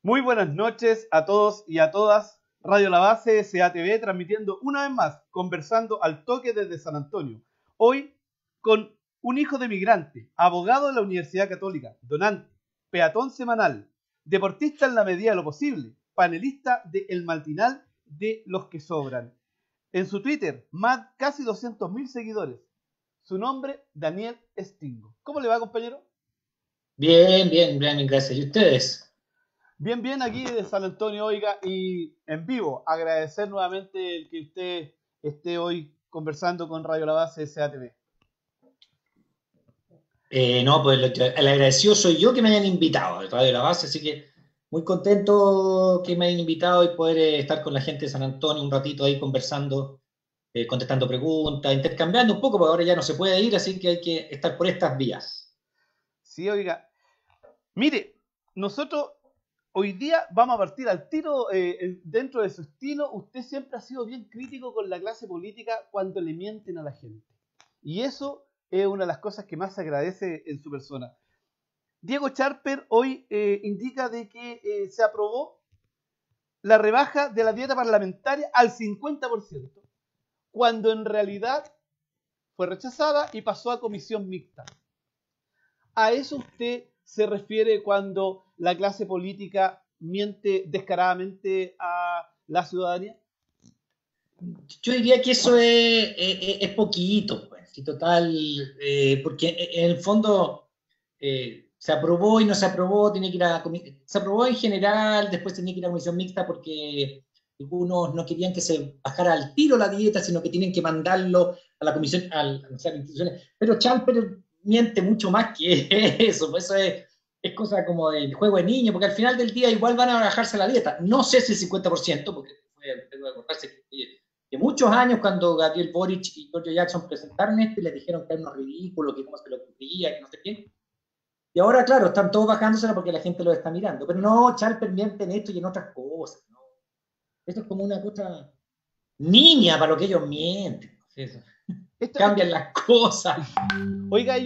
Muy buenas noches a todos y a todas. Radio La Base, SATV, transmitiendo una vez más, conversando al toque desde San Antonio. Hoy con un hijo de migrante, abogado de la Universidad Católica, donante, peatón semanal, deportista en la medida de lo posible, panelista de El Matinal de los que sobran. En su Twitter, casi 200.000 seguidores. Su nombre, Daniel Stingo. ¿Cómo le va, compañero? Bien, gracias. ¿Y ustedes? Bien, aquí de San Antonio, oiga, y en vivo, agradecer nuevamente el que usted esté hoy conversando con Radio La Base SATV. No, pues el agradecido soy yo que me hayan invitado al Radio de la Base, así que muy contento que me hayan invitado y poder estar con la gente de San Antonio un ratito ahí conversando, contestando preguntas, intercambiando un poco, porque ahora ya no se puede ir, así que hay que estar por estas vías. Sí, oiga, mire, nosotros hoy día vamos a partir al tiro, dentro de su estilo, usted siempre ha sido bien crítico con la clase política cuando le mienten a la gente. Y eso es una de las cosas que más se agradece en su persona. Diego Charper hoy indica de que se aprobó la rebaja de la dieta parlamentaria al 50%, cuando en realidad fue rechazada y pasó a comisión mixta. ¿A eso usted se refiere cuando la clase política miente descaradamente a la ciudadanía? Yo diría que eso es poquito, pues, y total, porque en el fondo se aprobó y no se aprobó, tiene que ir se aprobó en general, después tenía que ir a comisión mixta porque algunos no querían que se bajara al tiro la dieta, sino que tienen que mandarlo a la comisión, o sea, a las instituciones. Pero Chalper miente mucho más que eso, pues eso es cosa como del juego de niños, porque al final del día igual van a bajarse la dieta. No sé si el 50%, porque tengo que acordarse que muchos años cuando Gabriel Boric y Giorgio Jackson presentaron esto y les dijeron que era unos ridículos, que cómo se le ocurría, que no sé qué. Y ahora, claro, están todos bajándosela porque la gente los está mirando. Pero no, Chalper miente en esto y en otras cosas. ¿No? Esto es como una cosa niña para lo que ellos mienten. Eso. Esto, Cambian las cosas. oiga,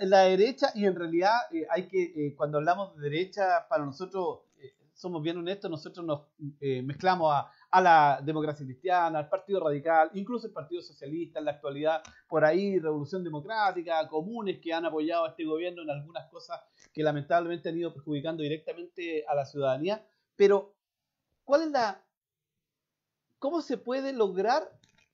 la derecha, y en realidad hay que, cuando hablamos de derecha, para nosotros, somos bien honestos, nosotros nos mezclamos a la democracia cristiana, al Partido Radical, incluso el Partido Socialista en la actualidad, por ahí Revolución Democrática, comunes que han apoyado a este gobierno en algunas cosas que lamentablemente han ido perjudicando directamente a la ciudadanía. Pero, ¿cuál es ¿cómo se puede lograr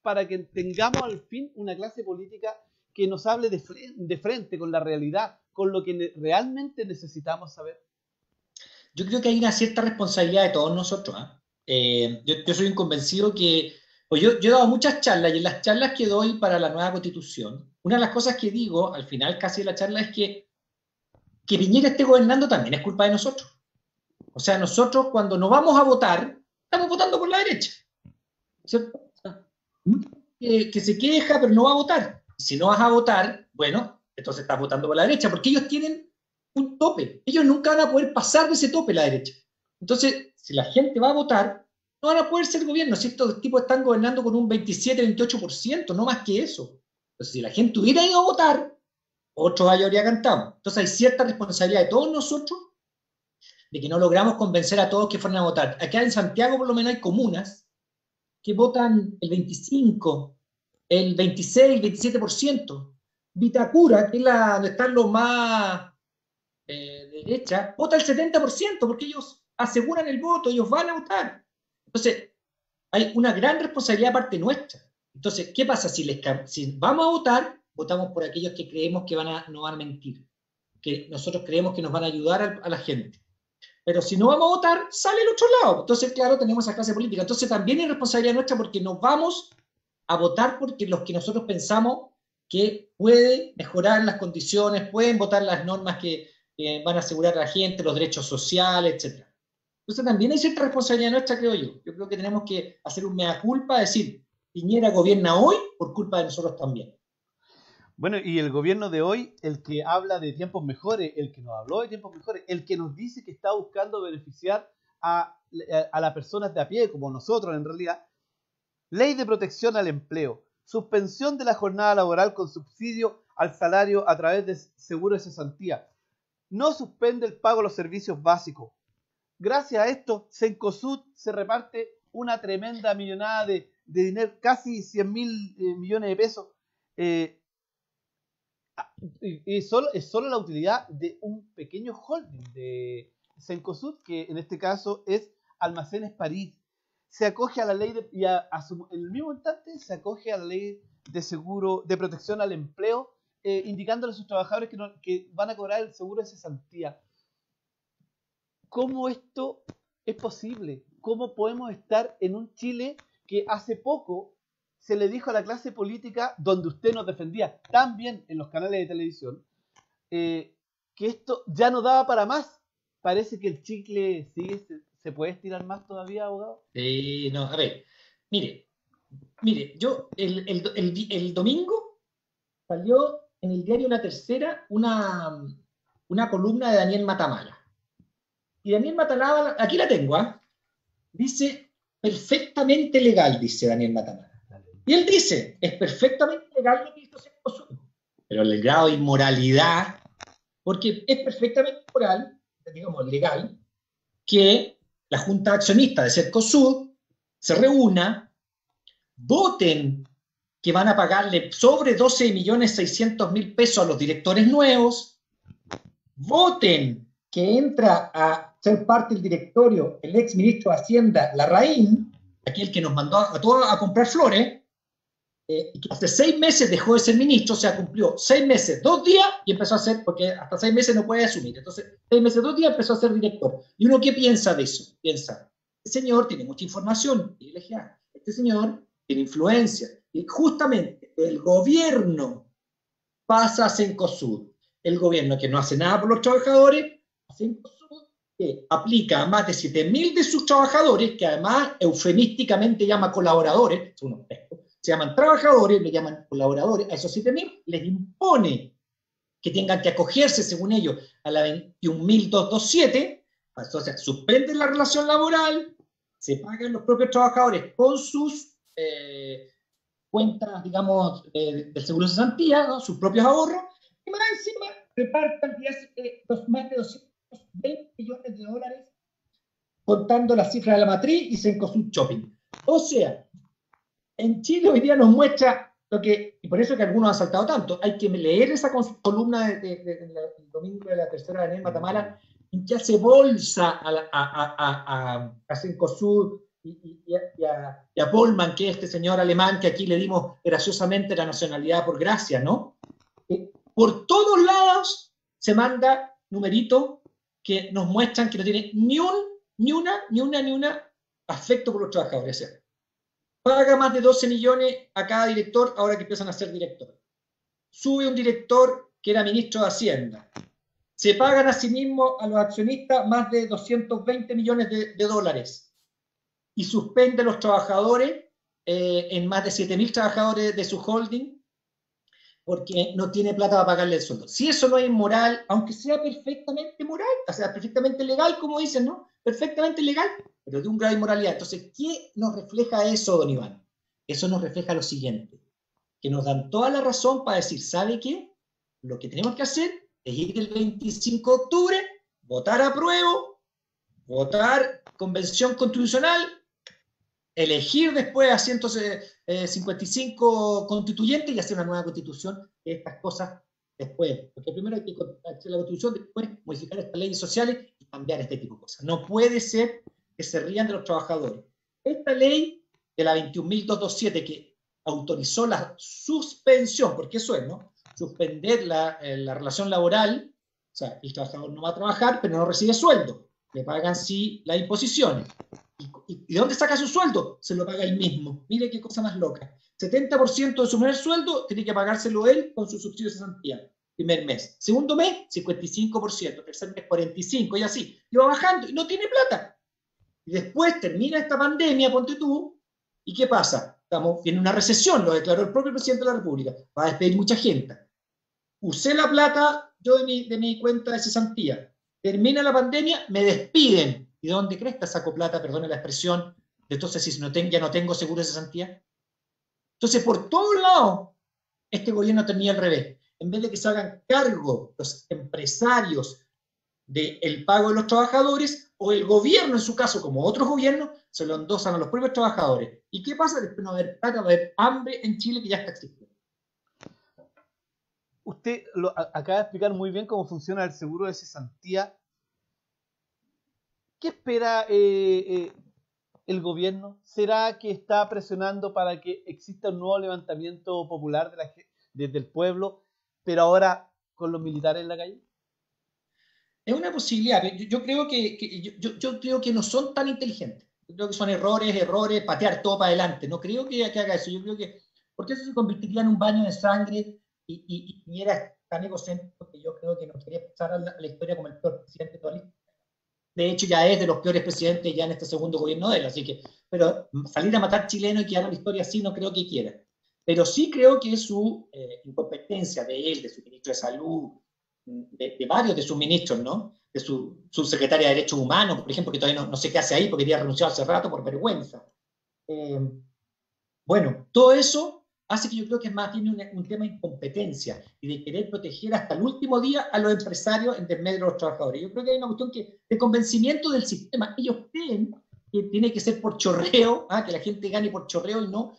para que tengamos al fin una clase política que nos hable de frente con la realidad, con lo que realmente necesitamos saber? Yo creo que hay una cierta responsabilidad de todos nosotros. Yo soy un convencido que, pues yo he dado muchas charlas y en las charlas que doy para la nueva constitución, una de las cosas que digo al final casi de la charla es que Piñera esté gobernando también es culpa de nosotros. O sea, nosotros cuando no vamos a votar, estamos votando por la derecha. ¿Cierto? O sea, que se queja pero no va a votar. Si no vas a votar, bueno, entonces estás votando por la derecha, porque ellos tienen un tope. Ellos nunca van a poder pasar de ese tope la derecha. Entonces, si la gente va a votar, no van a poder ser gobierno. Si estos tipos están gobernando con un 27-28%, no más que eso. Entonces, si la gente hubiera ido a votar, otro gallo habría cantado. Entonces, hay cierta responsabilidad de todos nosotros de que no logramos convencer a todos que fueran a votar. Acá en Santiago, por lo menos, hay comunas que votan el 25, el 26, 27%. Vitacura, que es la donde están los más derecha, vota el 70% porque ellos aseguran el voto, ellos van a votar. Entonces, hay una gran responsabilidad parte nuestra. Entonces, ¿qué pasa? Si vamos a votar, votamos por aquellos que creemos que no van a mentir, que nosotros creemos que nos van a ayudar a la gente. Pero si no vamos a votar, sale el otro lado. Entonces, claro, tenemos esa clase política. Entonces, también es responsabilidad nuestra porque nos vamos a votar porque los que nosotros pensamos que puede mejorar las condiciones, pueden votar las normas que van a asegurar a la gente, los derechos sociales, etc. Entonces, también hay cierta responsabilidad nuestra, creo yo. Yo creo que tenemos que hacer un mea culpa, decir, Piñera gobierna hoy por culpa de nosotros también. Bueno, y el gobierno de hoy, el que habla de tiempos mejores, el que nos habló de tiempos mejores, el que nos dice que está buscando beneficiar a las personas de a pie, como nosotros en realidad, ley de protección al empleo, suspensión de la jornada laboral con subsidio al salario a través de seguro de cesantía, no suspende el pago de los servicios básicos, gracias a esto, Cencosud se reparte una tremenda millonada de dinero, casi 100.000 millones de pesos. Y es solo la utilidad de un pequeño holding de Cencosud, que en este caso es Almacenes París. Se acoge a la ley en el mismo instante se acoge a la ley de seguro, de protección al empleo, indicándole a sus trabajadores que van a cobrar el seguro de cesantía. ¿Cómo esto es posible? ¿Cómo podemos estar en un Chile que hace poco se le dijo a la clase política, donde usted nos defendía también en los canales de televisión, que esto ya no daba para más? Parece que el chicle se puede estirar más todavía, abogado. No, a ver, mire, yo el domingo salió en el diario La Tercera una columna de Daniel Matamala. Y Daniel Matamala, aquí la tengo, dice, perfectamente legal, dice Daniel Matamala. Y él dice, es perfectamente legal lo que hizo Cencosud, pero el grado de inmoralidad, porque es perfectamente moral, digamos, legal, que la Junta Accionista de Cencosud se reúna, voten que van a pagarle sobre 12.600.000 pesos a los directores nuevos, voten que entra a ser parte del directorio el ex ministro de Hacienda, Larraín, aquel que nos mandó a todos a comprar flores, que hace 6 meses dejó de ser ministro, o sea, cumplió 6 meses, 2 días, y empezó a ser, porque hasta 6 meses no puede asumir, entonces 6 meses, 2 días empezó a ser director. ¿Y uno qué piensa de eso? Piensa, este señor tiene mucha información privilegiada, este señor tiene influencia, y justamente el gobierno pasa a Cencosud, el gobierno que no hace nada por los trabajadores, a Cencosud, que aplica a más de 7.000 de sus trabajadores, que además eufemísticamente llama colaboradores, son unos textos, se llaman trabajadores, le llaman colaboradores, a esos 7.000 les impone que tengan que acogerse, según ellos, a la 21.227, o sea, suspenden la relación laboral, se pagan los propios trabajadores con sus cuentas, digamos, del seguro de cesantía, ¿no? Sus propios ahorros, y más encima repartan más de 220 millones de dólares contando las cifras de la matriz y Cencosud Shopping. O sea, en Chile hoy día nos muestra lo que, y por eso es que algunos han saltado tanto, hay que leer esa columna del domingo de La Tercera de Daniel Matamala, en que hace bolsa a Cencosud y a Polman, que es este señor alemán que aquí le dimos graciosamente la nacionalidad por gracia, ¿no? Por todos lados se manda numeritos que nos muestran que no tiene ni una afecto por los trabajadores. O sea, paga más de 12 millones a cada director ahora que empiezan a ser director. Sube un director que era ministro de Hacienda. Se pagan a sí mismos a los accionistas más de 220 millones de dólares. Y suspende a los trabajadores en más de 7.000 trabajadores de su holding porque no tiene plata para pagarle el sueldo. Si eso no es inmoral, aunque sea perfectamente moral, o sea, perfectamente legal, como dicen, ¿no? Perfectamente legal, pero de un grado de inmoralidad. Entonces, ¿qué nos refleja eso, don Iván? Eso nos refleja lo siguiente, que nos dan toda la razón para decir, ¿sabe qué? Lo que tenemos que hacer es ir el 25 de octubre, votar apruebo, votar convención constitucional, elegir después a 155 constituyentes y hacer una nueva constitución, estas cosas después. Porque primero hay que hacer la constitución, después modificar estas leyes sociales y cambiar este tipo de cosas. No puede ser que se rían de los trabajadores. Esta ley de la 21.227 que autorizó la suspensión, porque eso es, ¿no? Suspender la relación laboral, o sea, el trabajador no va a trabajar, pero no recibe sueldo. Le pagan sí las imposiciones. ¿Y de dónde saca su sueldo? Se lo paga él mismo. Mire qué cosa más loca. 70% de su primer sueldo tiene que pagárselo él con su subsidio de cesantía. Primer mes. Segundo mes, 55%. Tercer mes, 45%. Y así. Y va bajando y no tiene plata. Y después termina esta pandemia, ponte tú, ¿y qué pasa? Viene una recesión, lo declaró el propio presidente de la República. Va a despedir mucha gente. Usé la plata yo de mi cuenta de cesantía. Termina la pandemia, me despiden. ¿Y de dónde crees que saco plata? Perdone la expresión. Entonces, si ya no tengo seguro de cesantía. Entonces, por todos lados, este gobierno tenía al revés. En vez de que se hagan cargo los empresarios del pago de los trabajadores, o el gobierno, en su caso, como otros gobiernos, se lo endosan a los propios trabajadores. ¿Y qué pasa? Después no va a haber plata, va a haber hambre en Chile que ya está existiendo. Usted acaba de explicar muy bien cómo funciona el seguro de cesantía. ¿Qué espera el gobierno? ¿Será que está presionando para que exista un nuevo levantamiento popular desde el pueblo, pero ahora con los militares en la calle? Es una posibilidad. Yo creo yo creo que no son tan inteligentes. Yo creo que son errores, patear todo para adelante. No creo que haga eso. Yo creo que, porque eso se convertiría en un baño de sangre y era tan egocéntrico que yo creo que nos quería pasar a la historia como el peor presidente de toda la historia. De hecho, ya es de los peores presidentes ya en este segundo gobierno de él. Así que, pero salir a matar chilenos y quedar en la historia así no creo que quiera. Pero sí creo que su incompetencia de él, de su ministro de Salud, de varios de sus ministros, ¿no? De su subsecretaria de Derechos Humanos, por ejemplo, que todavía no sé qué hace ahí porque quería renunciar hace rato por vergüenza. Bueno, todo eso hace que yo creo que es más bien un tema de incompetencia y de querer proteger hasta el último día a los empresarios en desmedro de los trabajadores. Yo creo que hay una cuestión de convencimiento del sistema. Ellos creen que tiene que ser por chorreo, que la gente gane por chorreo y no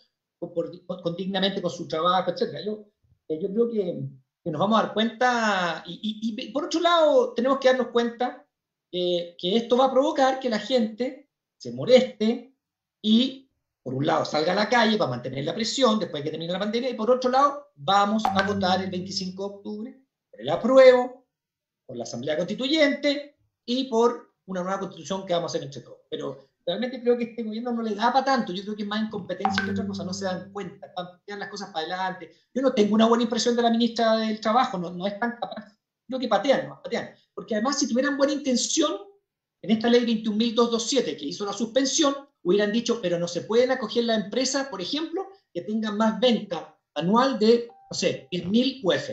dignamente con su trabajo, etc. Yo creo que nos vamos a dar cuenta, y por otro lado tenemos que darnos cuenta que esto va a provocar que la gente se moleste y por un lado salga a la calle para mantener la presión después de que termine la pandemia, y por otro lado vamos a votar el 25 de octubre por el apruebo, por la Asamblea Constituyente y por una nueva constitución que vamos a hacer entre todos. Pero realmente creo que este gobierno no le da para tanto. Yo creo que es más incompetencia que otra cosa, no se dan cuenta, tiran las cosas para adelante. Yo no tengo una buena impresión de la ministra del Trabajo, no es tan capaz. Creo que patean. Porque además, si tuvieran buena intención, en esta ley 21.227 que hizo la suspensión, hubieran dicho, pero no se pueden acoger las empresas, por ejemplo, que tengan más venta anual de, no sé, 10.000 UF.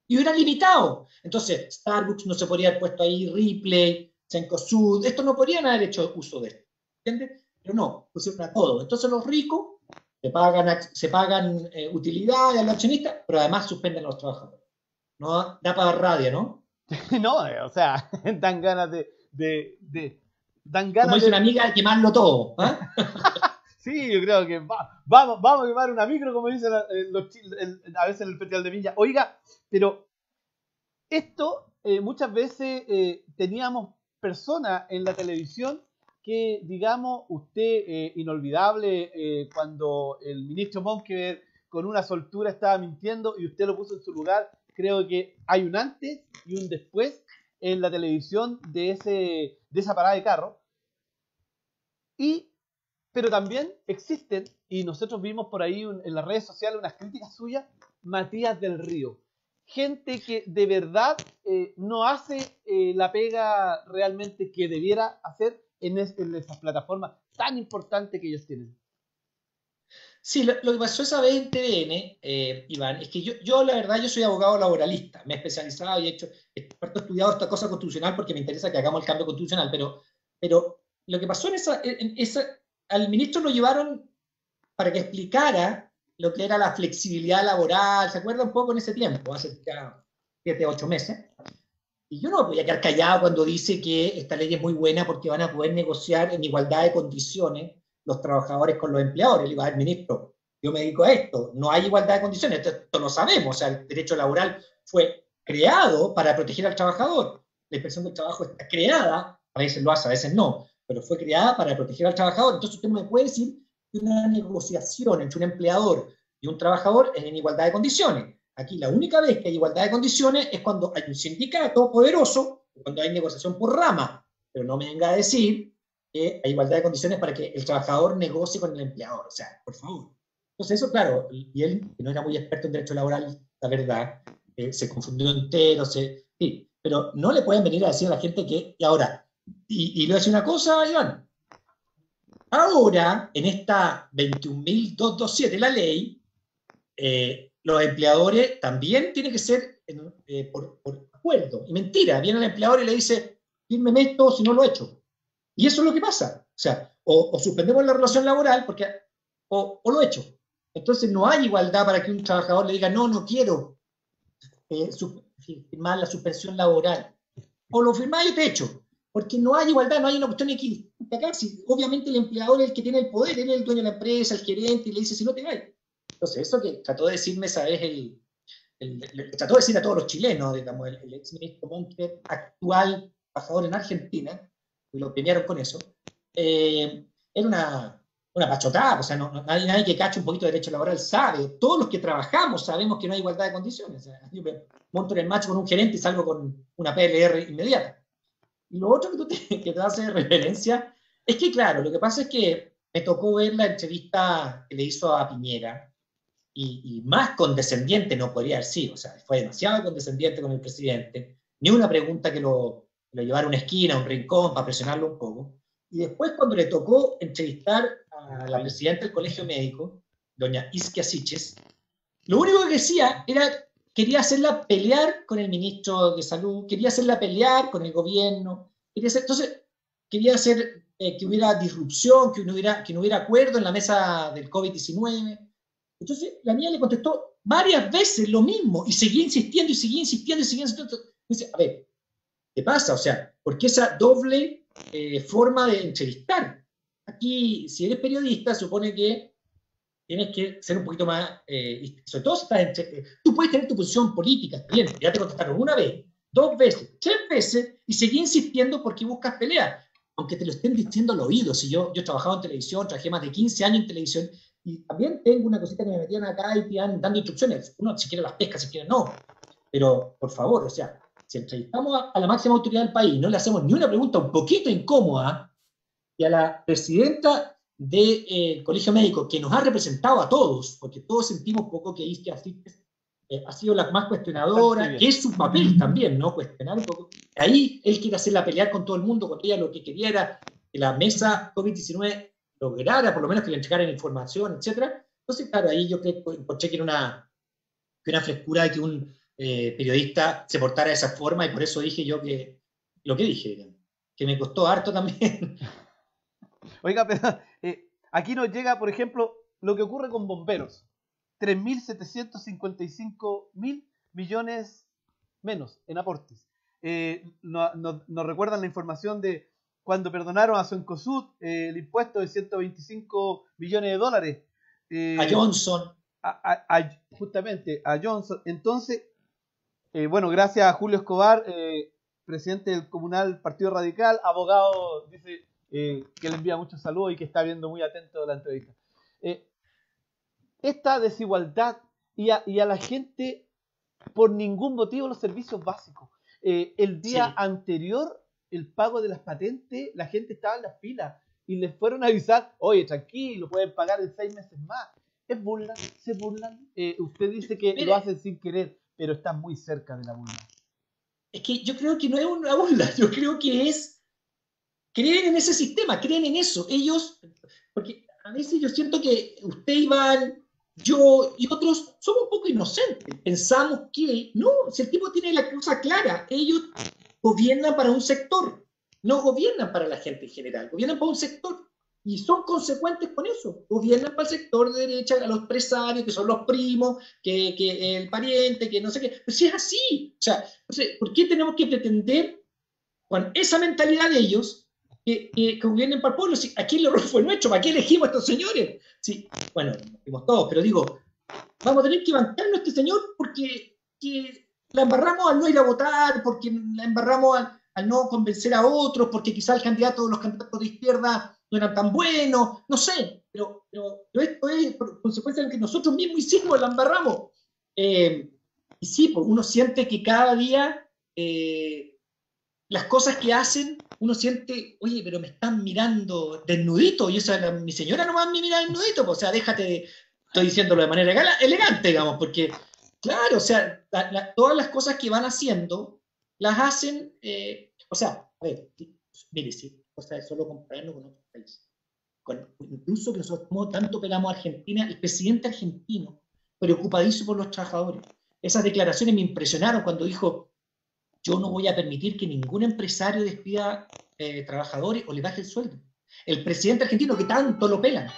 Y hubieran limitado. Entonces, Starbucks no se podría haber puesto ahí, Ripley, Cencosud, estos no podrían haber hecho uso de esto. ¿Entiendes? Pero no, pusieron a todo. Entonces los ricos se pagan utilidades a los accionistas, pero además suspenden a los trabajadores. No da para rabia, ¿no? No, o sea, dan ganas dan ganas como dice una amiga, de quemarlo todo. Sí, yo creo que vamos a quemar una micro, como dicen a veces en el Festival de Viña. Oiga, pero esto muchas veces teníamos personas en la televisión que, digamos, usted, inolvidable, cuando el ministro Monkever con una soltura estaba mintiendo y usted lo puso en su lugar. Creo que hay un antes y un después en la televisión de esa parada de carro. Pero también existen, y nosotros vimos por ahí en las redes sociales unas críticas suyas, Matías del Río. Gente que de verdad no hace la pega realmente que debiera hacer en esas plataformas tan importantes que ellos tienen. Sí, lo que pasó esa vez en TVN, Iván, es que yo la verdad, yo soy abogado laboralista, me he especializado y he estudiado esta cosa constitucional porque me interesa que hagamos el cambio constitucional, pero lo que pasó al ministro lo llevaron para que explicara lo que era la flexibilidad laboral, ¿se acuerda un poco en ese tiempo, hace ya 7, 8 meses? Y yo no me voy a quedar callado cuando dice que esta ley es muy buena porque van a poder negociar en igualdad de condiciones los trabajadores con los empleadores. Le digo, a ver, ministro, yo me dedico a esto, no hay igualdad de condiciones, esto lo sabemos, o sea, el derecho laboral fue creado para proteger al trabajador. La inspección del trabajo está creada, a veces lo hace, a veces no, pero fue creada para proteger al trabajador. Entonces usted no me puede decir que una negociación entre un empleador y un trabajador es en igualdad de condiciones. Aquí la única vez que hay igualdad de condiciones es cuando hay un sindicato poderoso, cuando hay negociación por rama, pero no me venga a decir que hay igualdad de condiciones para que el trabajador negocie con el empleador, o sea, por favor. Entonces eso, claro, y él, que no era muy experto en derecho laboral, la verdad, se confundió entero, sí, pero no le pueden venir a decir a la gente que, y ahora, y le voy a decir una cosa, Iván, ahora, en esta 21.227, la ley, los empleadores también tienen que ser por acuerdo. Y mentira, viene el empleador y le dice, fírmeme esto si no lo he hecho. Y eso es lo que pasa. O sea, o suspendemos la relación laboral o lo he hecho. Entonces no hay igualdad para que un trabajador le diga, no quiero firmar la suspensión laboral. O lo firmás y te echo. porque no hay igualdad, no hay una cuestión equilibrada acá. Si, obviamente el empleador es el que tiene el poder, él es el dueño de la empresa, el gerente, y le dice si no te hay. Entonces, eso que trató de decirme, ¿sabes? Trató de decir a todos los chilenos, digamos, el ex ministro Monker, actual embajador en Argentina, y lo premiaron con eso, era una pachotada, o sea, nadie que cache un poquito de derecho laboral sabe, todos los que trabajamos sabemos que no hay igualdad de condiciones. O sea, yo me monto en el macho con un gerente y salgo con una PLR inmediata. Y lo otro que te hace referencia es que, claro, lo que pasa es que me tocó ver la entrevista que le hizo a Piñera, y más condescendiente no podría haber sido, o sea, fue demasiado condescendiente con el presidente, ni una pregunta que lo llevara a una esquina, a un rincón, para presionarlo un poco. Y después, cuando le tocó entrevistar a la presidenta del Colegio Médico, doña Isquia Siches, lo único que decía era, quería hacerla pelear con el ministro de Salud, quería hacerla pelear con el gobierno, entonces quería hacer que hubiera disrupción, que no hubiera acuerdo en la mesa del COVID-19. Entonces la niña le contestó varias veces lo mismo y seguía insistiendo y seguía insistiendo y seguía insistiendo. Dice, a ver, ¿qué pasa? O sea, ¿por qué esa doble forma de entrevistar? Aquí, si eres periodista, supone que tienes que ser un poquito más, sobre todo si estás tú puedes tener tu posición política, bien, ya te contestaron una vez, dos veces, tres veces, y seguir insistiendo porque buscas pelear, aunque te lo estén diciendo al oído. Si yo he trabajado en televisión, trabajé más de 15 años en televisión, y también tengo una cosita que me metían acá y te iban dando instrucciones, uno si quiere las pesca, si quiere no, pero por favor, o sea, si entrevistamos a la máxima autoridad del país, no le hacemos ni una pregunta un poquito incómoda, y a la presidenta del Colegio Médico, que nos ha representado a todos, porque todos sentimos un poco que Isquia ha sido la más cuestionadora, que es su papel también, ¿no? Cuestionar un poco. Ahí él quiere hacerla pelear con todo el mundo, cuando ella lo que quería era que la mesa COVID-19 lograra, por lo menos que le entregaran información, etc. Entonces, claro, ahí yo encontré que era una frescura de que un periodista se portara de esa forma, y por eso dije yo que lo que dije, que me costó harto también. Oiga, pero aquí nos llega, por ejemplo, lo que ocurre con bomberos. 3.755.000 millones menos en aportes. Nos recuerdan la información de cuando perdonaron a Cencosud el impuesto de 125 millones de dólares. A Johnson. Justamente, a Johnson. Entonces, bueno, gracias a Julio Escobar, presidente del Comunal Partido Radical, abogado, dice que le envía muchos saludos y que está viendo muy atento a la entrevista. Esta desigualdad y a la gente, por ningún motivo, los servicios básicos. El día anterior, el pago de las patentes, la gente estaba en las filas y les fueron a avisar, oye, tranquilo, pueden pagar en 6 meses más. Es burla, se burlan. Usted dice que lo hacen sin querer, pero está muy cerca de la burla. Es que yo creo que no es una burla, yo creo que es, creen en ese sistema, creen en eso. Ellos, porque a veces yo siento que usted, Iván, yo y otros somos un poco inocentes. Pensamos que, no, si el tipo tiene la cosa clara, ellos gobiernan para un sector, no gobiernan para la gente en general, gobiernan para un sector. Y son consecuentes con eso. Gobiernan para el sector de derecha, a los empresarios, que son los primos, que el pariente, que no sé qué. Pero si es así, o sea, ¿por qué tenemos que pretender, con esa mentalidad de ellos, que gobiernen para el pueblo? Si aquí el error fue nuestro, ¿para qué elegimos a estos señores? Sí, bueno, elegimos todos, pero digo, vamos a tener que bancarnos a este señor porque la embarramos al no ir a votar, porque la embarramos al no convencer a otros, porque quizá los candidatos de izquierda no eran tan buenos, no sé, pero esto es por consecuencia de que nosotros mismos hicimos, la embarramos. Y sí, pues uno siente que cada día las cosas que hacen, uno siente, oye, pero me están mirando desnudito, y esa mi señora nomás me mira desnudito, pues, o sea, déjate, estoy diciéndolo de manera elegante, digamos, porque, claro, o sea, todas las cosas que van haciendo, las hacen, o sea, a ver, mire, sí, o sea, solo compararnos con otros países. Incluso que nosotros tanto pelamos a Argentina, el presidente argentino, preocupadísimo por los trabajadores. Esas declaraciones me impresionaron cuando dijo, yo no voy a permitir que ningún empresario despida trabajadores o le baje el sueldo. El presidente argentino que tanto lo pelan.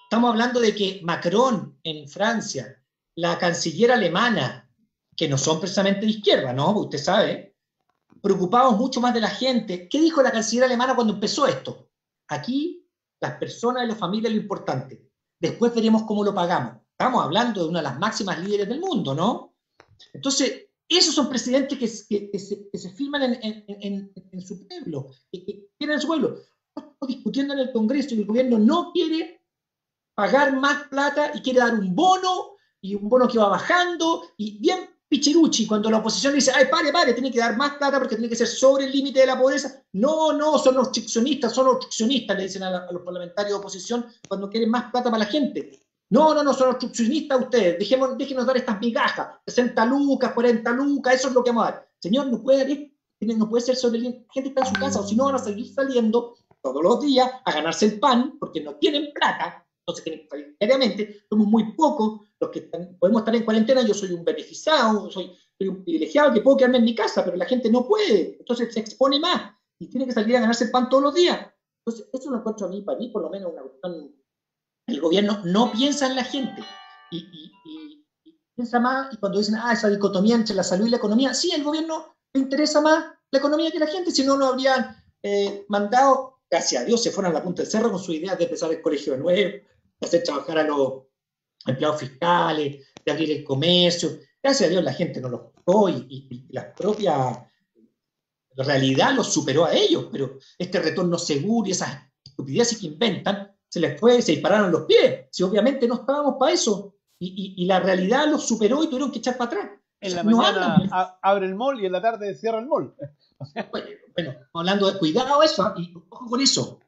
Estamos hablando de que Macron en Francia, la canciller alemana, que no son precisamente de izquierda, ¿no? Usted sabe, preocupados mucho más de la gente. ¿Qué dijo la canciller alemana cuando empezó esto? Aquí, las personas y las familias es lo importante. Después veremos cómo lo pagamos. Estamos hablando de una de las máximas líderes del mundo, ¿no? Entonces, esos son presidentes que se firman en su pueblo, que quieren en su pueblo. Estamos discutiendo en el Congreso y el gobierno no quiere pagar más plata y quiere dar un bono, y un bono que va bajando, y bien pichiruchi, cuando la oposición dice, ay, pare, tiene que dar más plata porque tiene que ser sobre el límite de la pobreza. No, son obstruccionistas, le dicen a los parlamentarios de oposición cuando quieren más plata para la gente. No, son obstruccionistas ustedes, déjenos dar estas migajas, 60 lucas, 40 lucas, eso es lo que vamos a dar. Señor, no puede ser sobre el límite, la gente está en su casa, o si no van a seguir saliendo todos los días a ganarse el pan porque no tienen plata. Entonces tienen que salir diariamente, somos muy pocos los que podemos estar en cuarentena. Yo soy un beneficiado, soy un privilegiado que puedo quedarme en mi casa, pero la gente no puede, entonces se expone más y tiene que salir a ganarse el pan todos los días. Entonces, eso lo encuentro a mí, para mí por lo menos una cuestión. El gobierno no piensa en la gente y piensa más, y cuando dicen, esa dicotomía entre la salud y la economía, sí, el gobierno le interesa más la economía que la gente, si no, no habrían mandado, gracias a Dios, se fueron a la punta del cerro con su idea de empezar el colegio de nuevo, de hacer trabajar a los empleados fiscales, de abrir el comercio. Gracias a Dios la gente no lo tocó y la propia realidad los superó a ellos, pero este retorno seguro y esas estupideces que inventan, se dispararon los pies. Si obviamente no estábamos para eso, y la realidad los superó y tuvieron que echar para atrás. En la mañana abre el mall y en la tarde cierra el mall. Bueno, hablando de cuidado eso, y ojo con eso.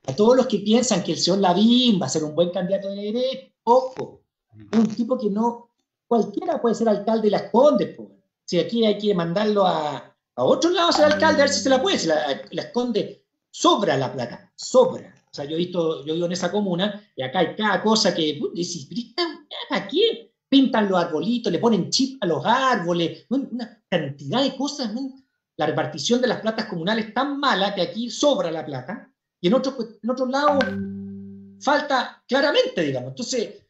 A todos los que piensan que el señor Lavín va a ser un buen candidato de la derecha, ojo, es un tipo que no, cualquiera puede ser alcalde de Las Condes, pues. Si aquí hay que mandarlo a otro lado a ser alcalde, a ver si se la puede. Si Las Condes sobra la plata, sobra. O sea, yo vivo en esa comuna y acá hay cada cosa que dices, ¿para qué? Pintan los arbolitos, le ponen chip a los árboles, una cantidad de cosas. La repartición de las platas comunales es tan mala que aquí sobra la plata y en otros lados falta claramente, digamos. Entonces,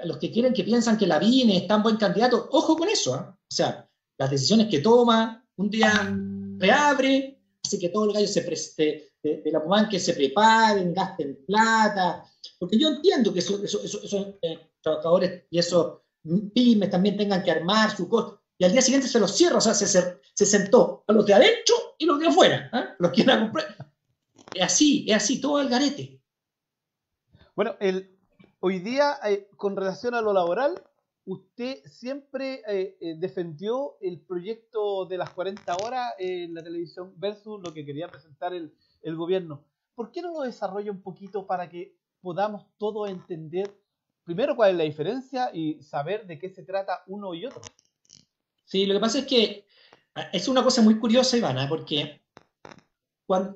a los que piensan que Lavín es tan buen candidato, ojo con eso, ¿eh? O sea, las decisiones que toma, un día reabre, hace que todos los gallos de la Pumán que se preparen, gasten plata, porque yo entiendo que esos trabajadores y esos pymes también tengan que armar su cosa, y al día siguiente se los cierra, o sea, se sentó a los de adentro y los de afuera, ¿eh? Los quieren comprar. Es así, todo al garete. Bueno, hoy día, con relación a lo laboral, usted siempre defendió el proyecto de las 40 horas en la televisión versus lo que quería presentar el gobierno. ¿Por qué no lo desarrolla un poquito para que podamos todos entender primero cuál es la diferencia y saber de qué se trata uno y otro? Sí, lo que pasa es que es una cosa muy curiosa, Ivana, porque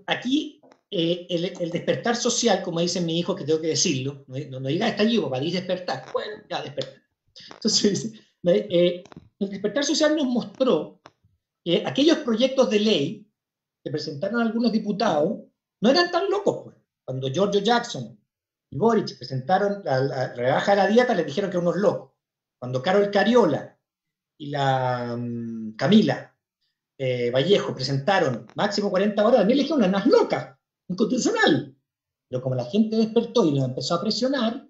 aquí el despertar social, como dice mi hijo, que tengo que decirlo, no diga estallido, para ir despertar. Bueno, ya despertar. Entonces, el despertar social nos mostró que aquellos proyectos de ley que presentaron algunos diputados no eran tan locos, pues. Cuando Giorgio Jackson y Boric presentaron la rebaja de la dieta, les dijeron que eran unos locos. Cuando Carol Cariola y la Camila Vallejo presentaron máximo 40 horas, también le dijeron unas locas, inconstitucional. Pero como la gente despertó y lo empezó a presionar,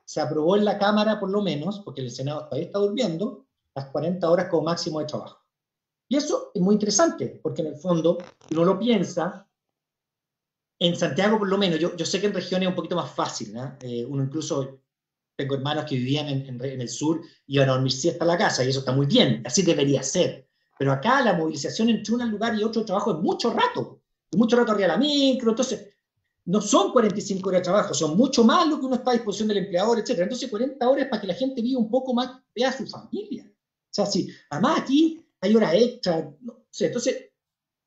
se aprobó en la Cámara por lo menos, porque el Senado todavía está durmiendo, las 40 horas como máximo de trabajo. Y eso es muy interesante, porque en el fondo, si uno lo piensa, en Santiago por lo menos, yo sé que en regiones es un poquito más fácil, ¿no? Uno incluso, tengo hermanos que vivían en el sur, iban a dormir siesta a la casa, y eso está muy bien, así debería ser. Pero acá la movilización entre un lugar y otro trabajo es mucho rato arriba de la micro, entonces no son 45 horas de trabajo, son mucho más lo que uno está a disposición del empleador, etc. Entonces 40 horas es para que la gente viva un poco más, vea a su familia. O sea, sí, además aquí hay horas extras, no sé, entonces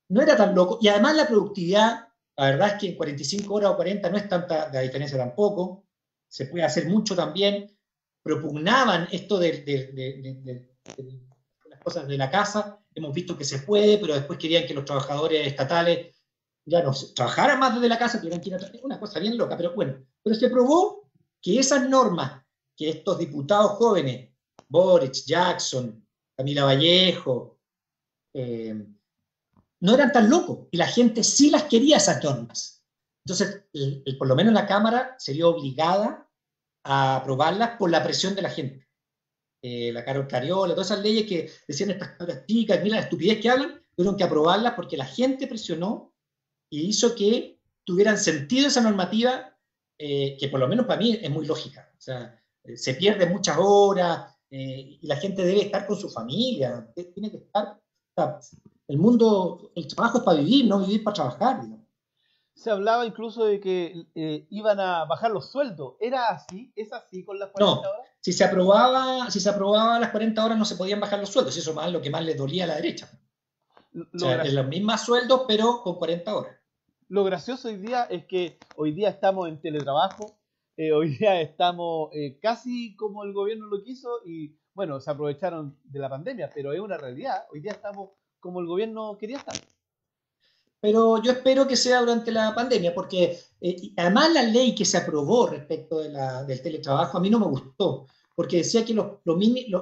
no era tan loco. Y además la productividad, la verdad es que en 45 horas o 40 no es tanta la diferencia tampoco, se puede hacer mucho también. Propugnaban esto de las cosas de la casa, hemos visto que se puede, pero después querían que los trabajadores estatales ya no trabajaran más desde la casa, tuvieran que ir a una cosa bien loca, pero bueno, pero se probó que esas normas que estos diputados jóvenes, Boric, Jackson, Camila Vallejo, no eran tan locos y la gente sí las quería esas normas. Entonces, por lo menos la Cámara se vio obligada a aprobarlas por la presión de la gente. La Carol Cariola, todas esas leyes que decían estas chicas, mira la estupidez que hablan, tuvieron que aprobarlas porque la gente presionó y hizo que tuvieran sentido esa normativa, que por lo menos para mí es muy lógica. O sea, se pierden muchas horas y la gente debe estar con su familia, tiene que estar. O sea, el mundo, el trabajo es para vivir, no vivir para trabajar. Digamos. Se hablaba incluso de que iban a bajar los sueldos. ¿Era así? ¿Es así con las 40 No, horas? si se aprobaba las 40 horas no se podían bajar los sueldos, eso es lo que más les dolía a la derecha. O Lo, sea, es los mismos sueldos, pero con 40 horas. lo gracioso hoy día es que hoy día estamos en teletrabajo, hoy día estamos casi como el gobierno lo quiso y bueno, se aprovecharon de la pandemia, pero es una realidad. Hoy día estamos como el gobierno quería estar. Pero yo espero que sea durante la pandemia, porque además la ley que se aprobó respecto del teletrabajo a mí no me gustó, porque decía que o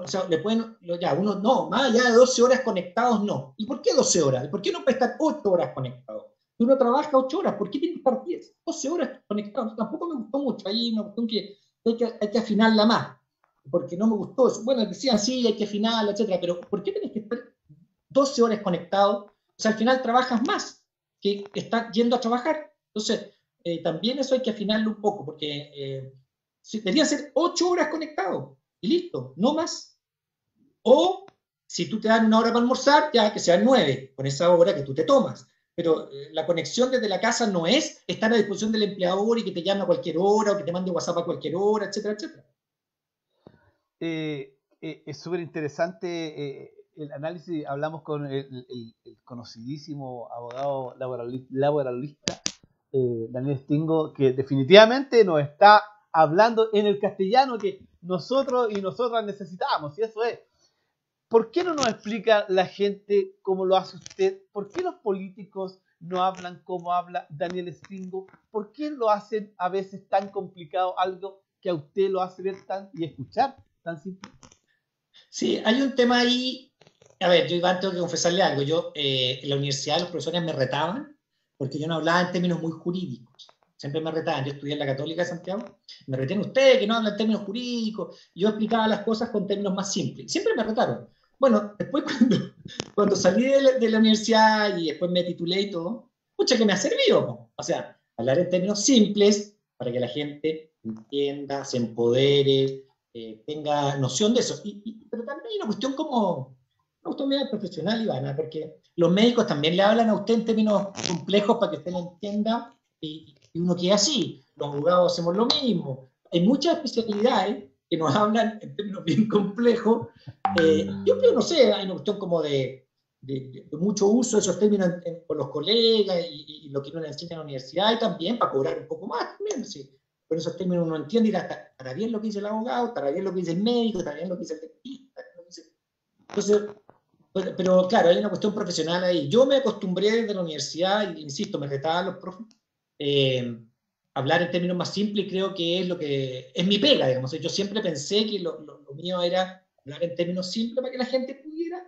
sea, le pueden, ya, uno no, más allá de 12 horas conectados, no. ¿Y por qué 12 horas? ¿Por qué no puede estar 8 horas conectados? Si uno trabaja 8 horas, ¿por qué tiene que estar 10, 12 horas conectados? Tampoco me gustó mucho, ahí una cuestión que hay que afinarla más, porque no me gustó. Bueno, decían sí, hay que afinarla, etcétera, pero ¿por qué tenés que estar 12 horas conectado? O sea, al final trabajas más que está yendo a trabajar. Entonces, también eso hay que afinarlo un poco, porque deberían ser 8 horas conectados y listo, no más. O si tú te dan una hora para almorzar, ya que sean 9, con esa hora que tú te tomas. Pero la conexión desde la casa no es estar a disposición del empleador y que te llame a cualquier hora o que te mande WhatsApp a cualquier hora, etcétera, etcétera. Es súper interesante el análisis. Hablamos con el conocidísimo abogado laboralista Daniel Stingo, que definitivamente nos está hablando en el castellano que nosotros y nosotras necesitamos, y eso es. ¿Por qué no nos explica la gente cómo lo hace usted? ¿Por qué los políticos no hablan como habla Daniel Stingo? ¿Por qué lo hacen a veces tan complicado algo que a usted lo hace ver tan y escuchar tan simple? Sí, hay un tema ahí. A ver, yo Iván tengo que confesarle algo. Yo en la universidad los profesores me retaban porque yo no hablaba en términos muy jurídicos. Siempre me retaban. Yo estudié en la Católica de Santiago. Me retienen ustedes que no hablan en términos jurídicos. Yo explicaba las cosas con términos más simples. Siempre me retaron. Bueno, después cuando salí de la universidad y después me titulé y todo, pucha que me ha servido. ¿No? O sea, hablar en términos simples para que la gente entienda, se empodere, tenga noción de eso. Pero también hay una cuestión como, una cuestión medio profesional, Ivana, porque los médicos también le hablan a usted en términos complejos para que usted lo entienda y uno queda así. Los abogados hacemos lo mismo. Hay muchas especialidades que nos hablan en términos bien complejos. Yo creo, no sé, hay una cuestión como de mucho uso de esos términos por los colegas y lo que uno enseña en la universidad y también para cobrar un poco más también, sí. Con esos términos uno entiende y estará bien lo que dice el abogado, estará bien lo que dice el médico, estará bien lo que dice el dentista. Entonces, pero claro, hay una cuestión profesional ahí. Yo me acostumbré desde la universidad, y insisto, me retaban los profes, hablar en términos más simples y creo que es lo que es mi pega, digamos. Yo siempre pensé que lo mío era hablar en términos simples para que la gente pudiera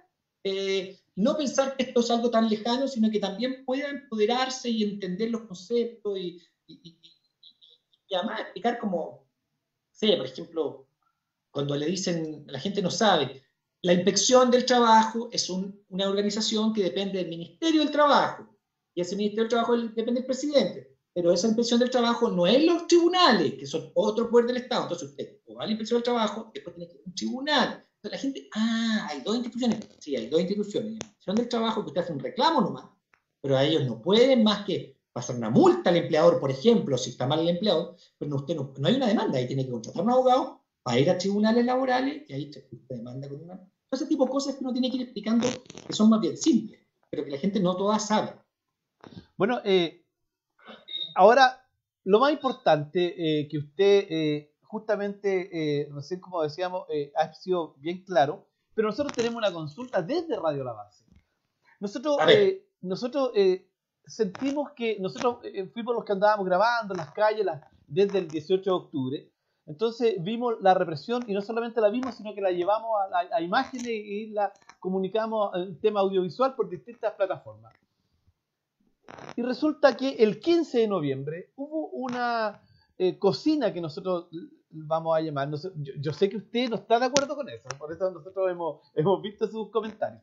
no pensar que esto es algo tan lejano, sino que también pueda empoderarse y entender los conceptos y además explicar como, sé, por ejemplo, cuando le dicen, la gente no sabe, la inspección del trabajo es una organización que depende del Ministerio del Trabajo, y ese Ministerio del Trabajo depende del presidente, pero esa inspección del trabajo no es los tribunales, que son otro poder del Estado, entonces usted o va a la inspección del trabajo, después tiene que ir a un tribunal, entonces la gente, hay dos instituciones, sí, hay dos instituciones, la inspección del trabajo que usted hace un reclamo nomás, pero a ellos no pueden más que pasar una multa al empleador, por ejemplo, si está mal el empleador, pero usted no hay una demanda, ahí tiene que contratar a un abogado para ir a tribunales laborales y ahí te demanda con una. Ese tipo de cosas que uno tiene que ir explicando que son más bien simples, pero que la gente no toda sabe. Bueno, ahora lo más importante que usted justamente, recién como decíamos, ha sido bien claro, pero nosotros tenemos una consulta desde Radio La Base. Nosotros, A ver, sentimos que nosotros fuimos los que andábamos grabando en las calles desde el 18 de octubre. Entonces vimos la represión y no solamente la vimos, sino que la llevamos a imágenes y la comunicamos en tema audiovisual por distintas plataformas. Y resulta que el 15 de noviembre hubo una cocina que nosotros vamos a llamar, no sé, yo sé que usted no está de acuerdo con eso, por eso nosotros hemos visto sus comentarios.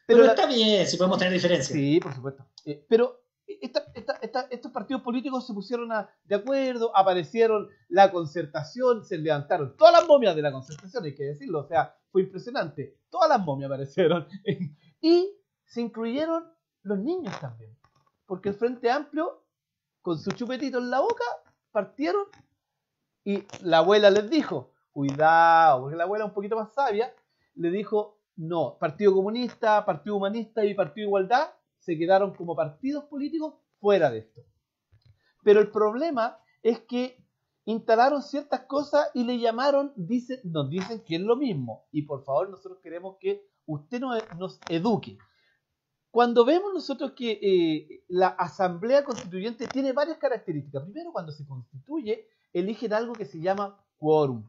Pero está bien, si podemos tener diferencias. Sí, por supuesto. Pero estos partidos políticos se pusieron de acuerdo, aparecieron la concertación, se levantaron todas las momias de la concertación, hay que decirlo, o sea, fue impresionante. Todas las momias aparecieron. Y se incluyeron los niños también. Porque el Frente Amplio, con su chupetito en la boca, partieron y la abuela les dijo, cuidado, porque la abuela un poquito más sabia, le dijo, no, Partido Comunista, Partido Humanista y Partido Igualdad se quedaron como partidos políticos fuera de esto. Pero el problema es que instalaron ciertas cosas y le llamaron, nos dicen que es lo mismo. Y por favor, nosotros queremos que usted nos eduque. Cuando vemos nosotros que la Asamblea Constituyente tiene varias características. Primero, cuando se constituye, eligen algo que se llama quórum.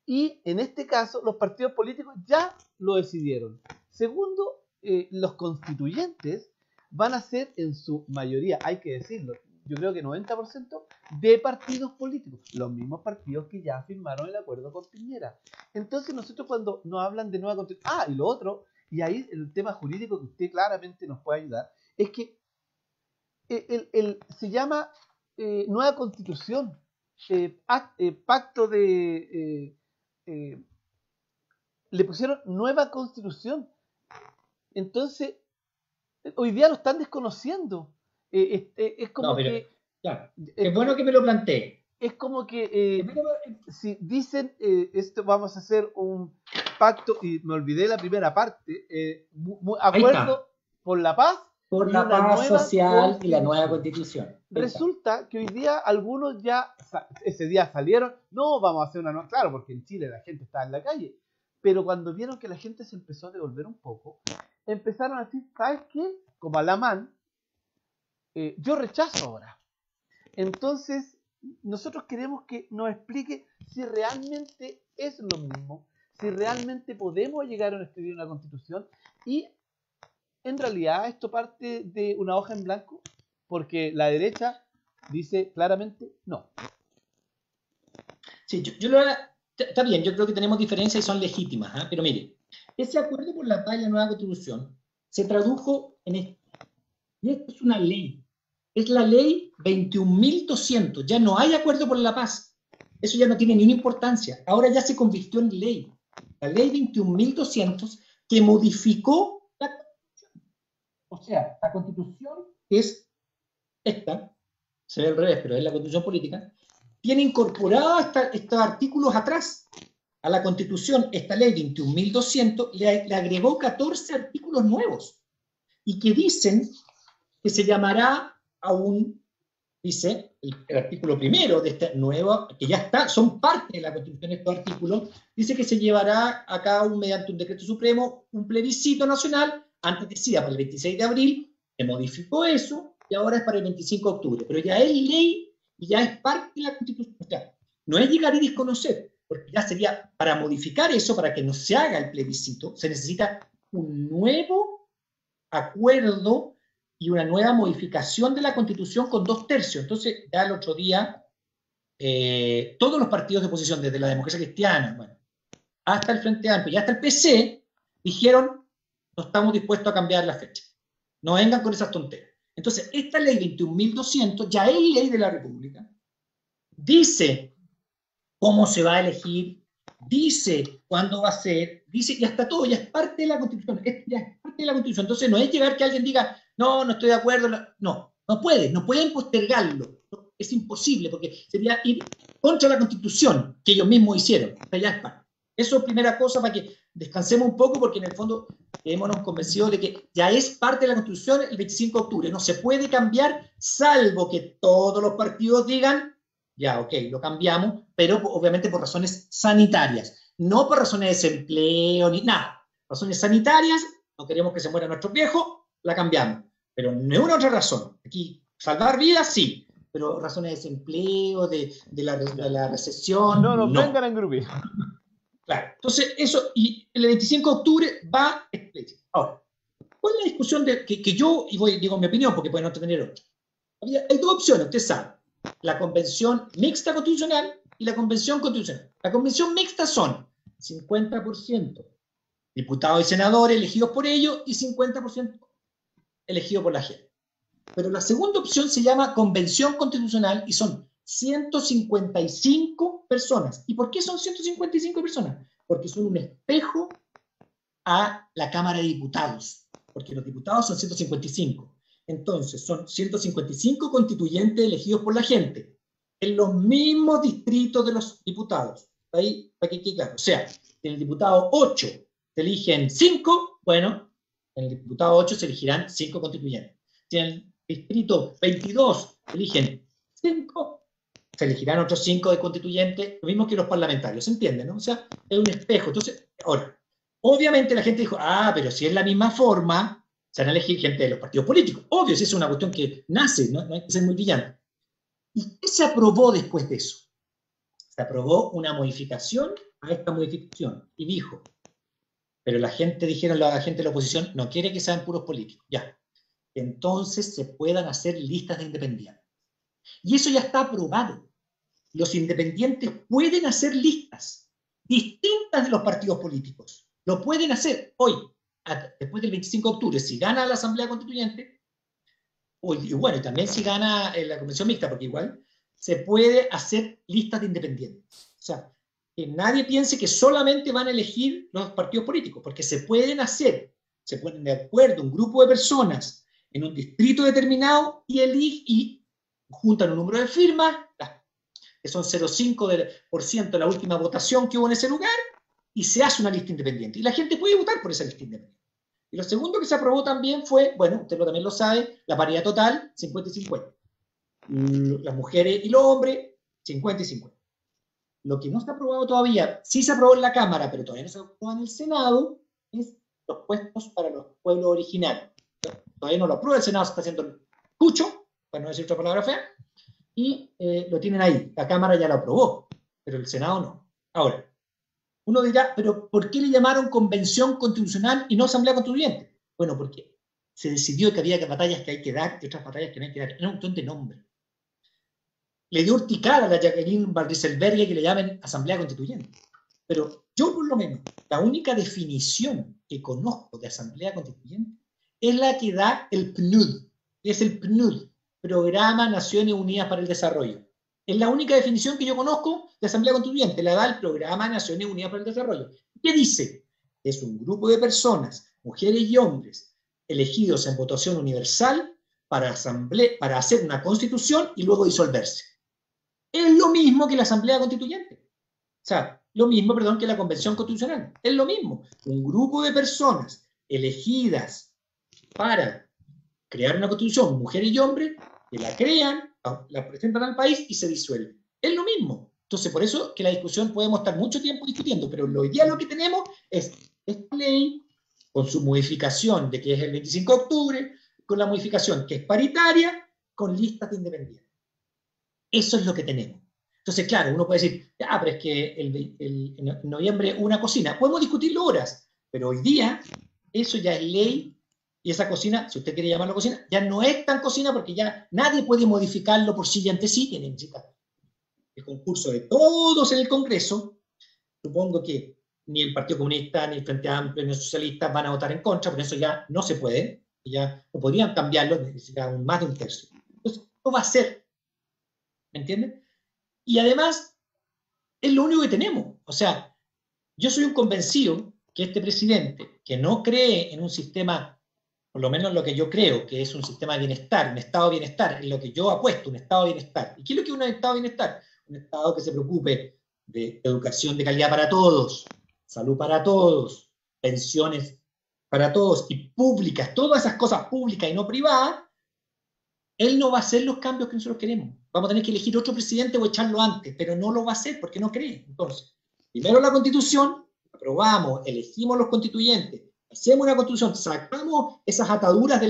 Y en este caso, los partidos políticos ya lo decidieron. Segundo, los constituyentes van a ser en su mayoría, hay que decirlo, yo creo que 90% de partidos políticos, los mismos partidos que ya firmaron el acuerdo con Piñera. Entonces nosotros cuando nos hablan de nueva constitución, y lo otro, y ahí el tema jurídico que usted claramente nos puede ayudar, es que se llama nueva constitución, pacto de... le pusieron nueva constitución. Entonces, hoy día lo están desconociendo. Es como que... Claro, es bueno que me lo plantee. Es como que si dicen esto vamos a hacer un pacto, y me olvidé la primera parte, acuerdo por la paz. Por la paz social y la nueva constitución. Resulta que hoy día algunos ya, ese día salieron, no, vamos a hacer una nueva, claro, porque en Chile la gente estaba en la calle, pero cuando vieron que la gente se empezó a devolver un poco, empezaron a decir, ¿sabes qué? Como Alamán, yo rechazo ahora. Entonces, nosotros queremos que nos explique si realmente es lo mismo, si realmente podemos llegar a escribir una constitución y en realidad esto parte de una hoja en blanco, porque la derecha dice claramente no. Sí, está bien, yo creo que tenemos diferencias y son legítimas, pero mire, ese acuerdo por la paz y la nueva constitución se tradujo en esto. Y esto es una ley. Es la ley 21.200. Ya no hay acuerdo por la paz. Eso ya no tiene ninguna importancia. Ahora ya se convirtió en ley. La ley 21.200 que modificó la Constitución. O sea, la Constitución es esta, se ve al revés, pero es la Constitución política, tiene incorporados estos artículos atrás. A la Constitución, esta ley 21.200 le agregó 14 artículos nuevos y que dicen que se llamará dice el artículo primero de esta nueva, que ya está, son parte de la Constitución estos artículos, dice que se llevará a cabo mediante un decreto supremo un plebiscito nacional, antes decía para el 26 de abril, se modificó eso y ahora es para el 25 de octubre, pero ya es ley y ya es parte de la Constitución. O sea, no es llegar y desconocer, porque ya sería, para modificar eso, para que no se haga el plebiscito, se necesita un nuevo acuerdo y una nueva modificación de la Constitución con 2/3. Entonces, ya el otro día, todos los partidos de oposición, desde la Democracia Cristiana, bueno, hasta el Frente Amplio y hasta el PC, dijeron, no estamos dispuestos a cambiar la fecha. No vengan con esas tonteras. Entonces, esta ley 21.200 ya es ley de la República. Dice cómo se va a elegir, dice cuándo va a ser, dice, ya está todo, ya es parte de la Constitución. Esto ya es parte de la Constitución. Entonces, no es llegar que alguien diga, no estoy de acuerdo. No pueden postergarlo. No, es imposible, porque sería ir contra la Constitución que ellos mismos hicieron. O sea, ya es parte. Eso es primera cosa para que descansemos un poco, porque en el fondo hemos convencido de que ya es parte de la Constitución el 25 de octubre. No se puede cambiar, salvo que todos los partidos digan, ya, ok, lo cambiamos, pero obviamente por razones sanitarias. No por razones de desempleo ni nada. Razones sanitarias, no queremos que se mueran nuestros viejos, la cambiamos. Pero no es una otra razón. Aquí, salvar vidas, sí, pero razones de desempleo, de la recesión, no. Vengan en grupo. Claro, entonces eso, y el 25 de octubre va explícito. Ahora, ¿Cuál es la discusión que yo, y digo mi opinión porque pueden no tener otra? Hay dos opciones, usted sabe. La convención mixta constitucional y la convención constitucional. La convención mixta son 50% diputados y senadores elegidos por ellos y 50% elegidos por la gente. Pero la segunda opción se llama convención constitucional y son 155 personas. ¿Y por qué son 155 personas? Porque son un espejo a la Cámara de Diputados, porque los diputados son 155. Entonces, son 155 constituyentes elegidos por la gente, en los mismos distritos de los diputados. Ahí, para que quede claro. O sea, en el diputado 8 se eligen 5, bueno, en el diputado 8 se elegirán 5 constituyentes. Si en el distrito 22 se eligen 5, se elegirán otros 5 de constituyentes, lo mismo que los parlamentarios, ¿se entiende, no? O sea, es un espejo. Entonces, ahora, obviamente la gente dijo, pero si es la misma forma, se van a elegir gente de los partidos políticos. Obvio, si es una cuestión que nace, no hay que ser muy brillante. ¿Y qué se aprobó después de eso? Se aprobó una modificación a esta modificación y dijo, pero la gente de la oposición no quiere que sean puros políticos. Ya. Entonces se puedan hacer listas de independientes. Y eso ya está aprobado. Los independientes pueden hacer listas distintas de los partidos políticos. Lo pueden hacer hoy, después del 25 de octubre, si gana la Asamblea Constituyente, y bueno, y también si gana la Convención Mixta, porque igual se puede hacer listas de independientes. O sea, que nadie piense que solamente van a elegir los partidos políticos, porque se pueden ponen de acuerdo un grupo de personas en un distrito determinado y juntan un número de firmas, que son 0,5% de la última votación que hubo en ese lugar, y se hace una lista independiente. Y la gente puede votar por esa lista independiente. Y lo segundo que se aprobó también fue, bueno, usted también lo sabe, la paridad total, 50 y 50. Las mujeres y los hombres, 50 y 50. Lo que no está aprobado todavía, sí se aprobó en la Cámara, pero todavía no se aprobó en el Senado, es los puestos para los pueblos originarios. Todavía no lo aprueba el Senado, se está haciendo cucho, para no decir otra palabra fea, y lo tienen ahí. La Cámara ya lo aprobó, pero el Senado no. Ahora, uno dirá, pero ¿por qué le llamaron Convención Constitucional y no Asamblea Constituyente? Bueno, porque se decidió que había batallas que hay que dar y otras batallas que no hay que dar. Era un montón de nombres. Le dio urticaria a la Jacqueline Van Rieselberghe que le llamen Asamblea Constituyente. Pero yo, por lo menos, la única definición que conozco de Asamblea Constituyente es la que da el PNUD. Es el PNUD, Programa Naciones Unidas para el Desarrollo. Es la única definición que yo conozco de Asamblea Constituyente, la da el Programa Naciones Unidas para el Desarrollo. ¿Qué dice? Es un grupo de personas, mujeres y hombres, elegidos en votación universal para hacer una constitución y luego disolverse. Es lo mismo que la Asamblea Constituyente. O sea, lo mismo, perdón, que la Convención Constitucional. Es lo mismo. Un grupo de personas elegidas para crear una constitución, mujeres y hombres, que la crean, la presentan al país y se disuelve. Es lo mismo. Entonces, por eso que la discusión podemos estar mucho tiempo discutiendo, pero hoy día lo que tenemos es esta ley con su modificación de que es el 25 de octubre, con la modificación que es paritaria, con listas de independientes. Eso es lo que tenemos. Entonces, claro, uno puede decir, pero es que en noviembre una cocina. Podemos discutirlo horas, pero hoy día eso ya es ley. Y esa cocina, si usted quiere llamarlo cocina, ya no es tan cocina porque ya nadie puede modificarlo por sí y ante sí, que necesita el concurso de todos en el Congreso. Supongo que ni el Partido Comunista, ni el Frente Amplio, ni los socialistas van a votar en contra, porque eso ya no se puede, ya no podrían cambiarlo, necesita más de un tercio. Entonces, no va a ser, ¿me entienden? Y además, es lo único que tenemos. O sea, yo soy un convencido que este presidente, que no cree en un sistema, por lo menos lo que yo creo que es un sistema de bienestar, un estado de bienestar, en lo que yo apuesto, un estado de bienestar. ¿Y qué es lo que es un estado de bienestar? Un estado que se preocupe de educación de calidad para todos, salud para todos, pensiones para todos y públicas, todas esas cosas públicas y no privadas. Él no va a hacer los cambios que nosotros queremos. Vamos a tener que elegir otro presidente o echarlo antes, pero no lo va a hacer porque no cree. Entonces, primero la Constitución, aprobamos, elegimos los constituyentes, hacemos una constitución, sacamos esas ataduras de